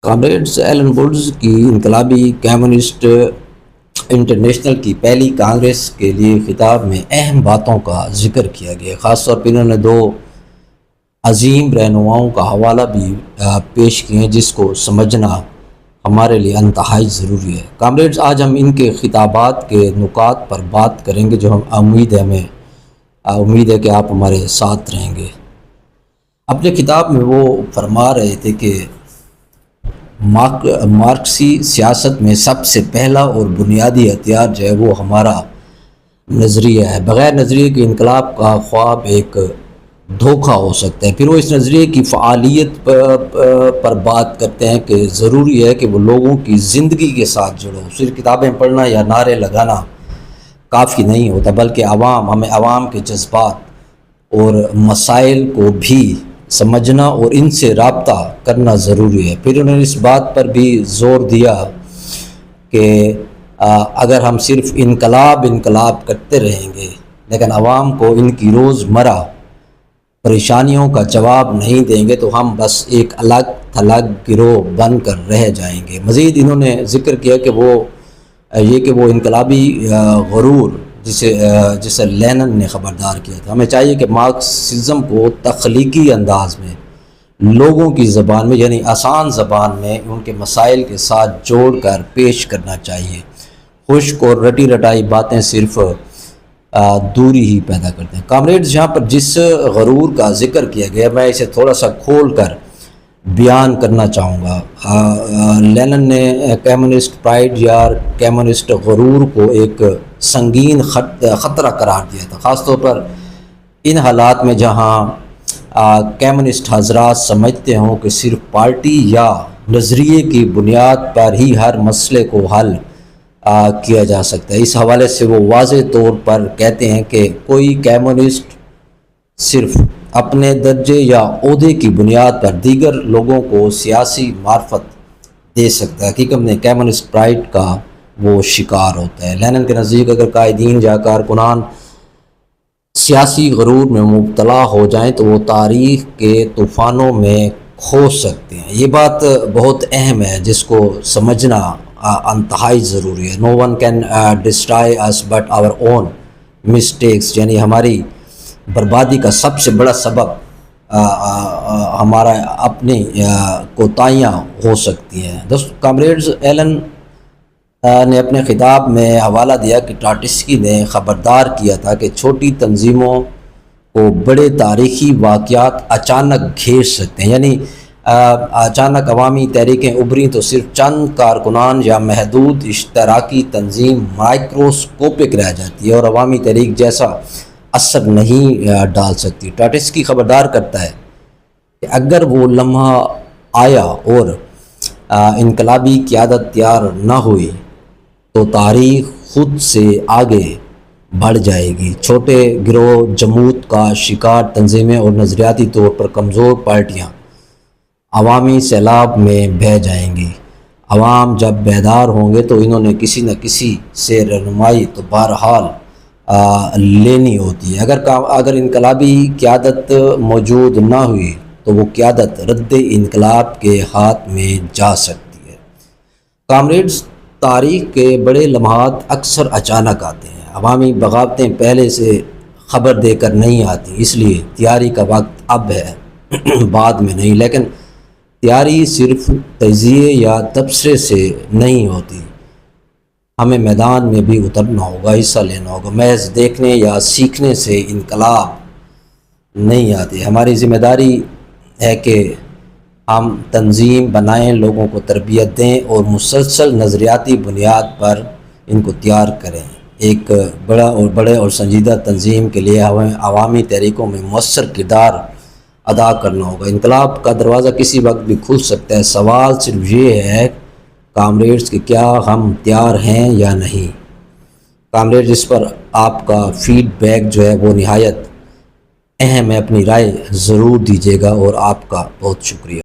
Comrades Alan woods کی انقلابی communist international کی پہلی کانگریس کے لیے خطاب میں اہم باتوں کا ذکر کیا گیا۔ خاص طور پر انہوں نے دو عظیم رہنماؤں کا حوالہ بھی پیش کیے جس کو سمجھنا ہمارے لیے انتہائی ضروری ہے۔ کامریڈز، آج ہم ان کے خطابات کے نکات پر بات کریں گے جو امید ہے کہ آپ ہمارے ساتھ رہیں گے۔ اپنے خطاب میں وہ فرما رہے تھے کہ مارکسی سیاست میں سب سے پہلا اور بنیادی ہتھیار جو ہے وہ ہمارا نظریہ ہے۔ بغیر نظریے کے انقلاب کا خواب ایک دھوکہ ہو سکتا ہے۔ پھر وہ اس نظریے کی فعالیت پر بات کرتے ہیں کہ ضروری ہے کہ وہ لوگوں کی زندگی کے ساتھ جڑو۔ صرف کتابیں پڑھنا یا نعرے لگانا کافی نہیں ہوتا، بلکہ ہمیں عوام کے جذبات اور مسائل کو بھی سمجھنا اور ان سے رابطہ کرنا ضروری ہے۔ پھر انہوں نے اس بات پر بھی زور دیا کہ اگر ہم صرف انقلاب کرتے رہیں گے لیکن عوام کو ان کی روزمرہ پریشانیوں کا جواب نہیں دیں گے تو ہم بس ایک الگ تھلگ گروہ بن کر رہ جائیں گے۔ مزید انہوں نے ذکر کیا کہ وہ انقلابی غرور جسے لینن نے خبردار کیا تھا، ہمیں چاہیے کہ مارکسزم کو تخلیقی انداز میں لوگوں کی زبان میں یعنی آسان زبان میں ان کے مسائل کے ساتھ جوڑ کر پیش کرنا چاہیے۔ خشک اور رٹی رٹائی باتیں صرف دوری ہی پیدا کرتے ہیں۔ کامریڈز، یہاں پر جس غرور کا ذکر کیا گیا میں اسے تھوڑا سا کھول کر بیان کرنا چاہوں گا۔ لینن نے کمیونسٹ پرائیڈ یا کمیونسٹ غرور کو ایک سنگین خطرہ قرار دیا تھا، خاص طور پر ان حالات میں جہاں کمیونسٹ حضرات سمجھتے ہوں کہ صرف پارٹی یا نظریے کی بنیاد پر ہی ہر مسئلے کو حل کیا جا سکتا ہے۔ اس حوالے سے وہ واضح طور پر کہتے ہیں کہ کوئی کمیونسٹ صرف اپنے درجے یا عہدے کی بنیاد پر دیگر لوگوں کو سیاسی معرفت دے سکتا ہے۔ حقیقت میں کمیونسٹ پرائیڈ کا وہ شکار ہوتا ہے۔ لینن کے نزدیک اگر قائدین یا کارکنان سیاسی غرور میں مبتلا ہو جائیں تو وہ تاریخ کے طوفانوں میں کھو سکتے ہیں۔ یہ بات بہت اہم ہے جس کو سمجھنا انتہائی ضروری ہے۔ No one can destroy us but our own mistakes، یعنی ہماری بربادی کا سب سے بڑا سبب ہمارا اپنی کوتاہیاں ہو سکتی ہیں۔ کامریڈز، ایلن نے اپنے خطاب میں حوالہ دیا کہ ٹراٹسکی نے خبردار کیا تھا کہ چھوٹی تنظیموں کو بڑے تاریخی واقعات اچانک گھیر سکتے ہیں، یعنی اچانک عوامی تحریکیں ابھریں تو صرف چند کارکنان یا محدود اشتراکی تنظیم مائکروسکوپک رہ جاتی ہے اور عوامی تحریک جیسا اثر نہیں ڈال سکتی۔ ٹراٹسکی خبردار کرتا ہے کہ اگر وہ لمحہ آیا اور انقلابی قیادت تیار نہ ہوئی تو تاریخ خود سے آگے بڑھ جائے گی۔ چھوٹے گروہ، جمود کا شکار تنظیمیں اور نظریاتی طور پر کمزور پارٹیاں عوامی سیلاب میں بہہ جائیں گی۔ عوام جب بیدار ہوں گے تو انہوں نے کسی نہ کسی سے رہنمائی تو بہرحال لینی ہوتی ہے۔ اگر انقلابی قیادت موجود نہ ہوئی تو وہ قیادت رد انقلاب کے ہاتھ میں جا سکتی ہے۔ کامریڈز، تاریخ کے بڑے لمحات اکثر اچانک آتے ہیں۔ عوامی بغاوتیں پہلے سے خبر دے کر نہیں آتی، اس لیے تیاری کا وقت اب ہے، بعد میں نہیں۔ لیکن تیاری صرف تجزیے یا تبصرے سے نہیں ہوتی، ہمیں میدان میں بھی اترنا ہوگا، حصہ لینا ہوگا۔ محض دیکھنے یا سیکھنے سے انقلاب نہیں آتے۔ ہماری ذمہ داری ہے کہ ہم تنظیم بنائیں، لوگوں کو تربیت دیں اور مسلسل نظریاتی بنیاد پر ان کو تیار کریں۔ ایک بڑے اور سنجیدہ تنظیم کے لیے ہمیں عوامی تحریکوں میں مؤثر کردار ادا کرنا ہوگا۔ انقلاب کا دروازہ کسی وقت بھی کھل سکتا ہے، سوال صرف یہ ہے کامریڈز کہ کیا ہم تیار ہیں یا نہیں۔ کامریڈز، اس پر آپ کا فیڈ بیک جو ہے وہ نہایت اہم ہے، اپنی رائے ضرور دیجیے گا اور آپ کا بہت شکریہ۔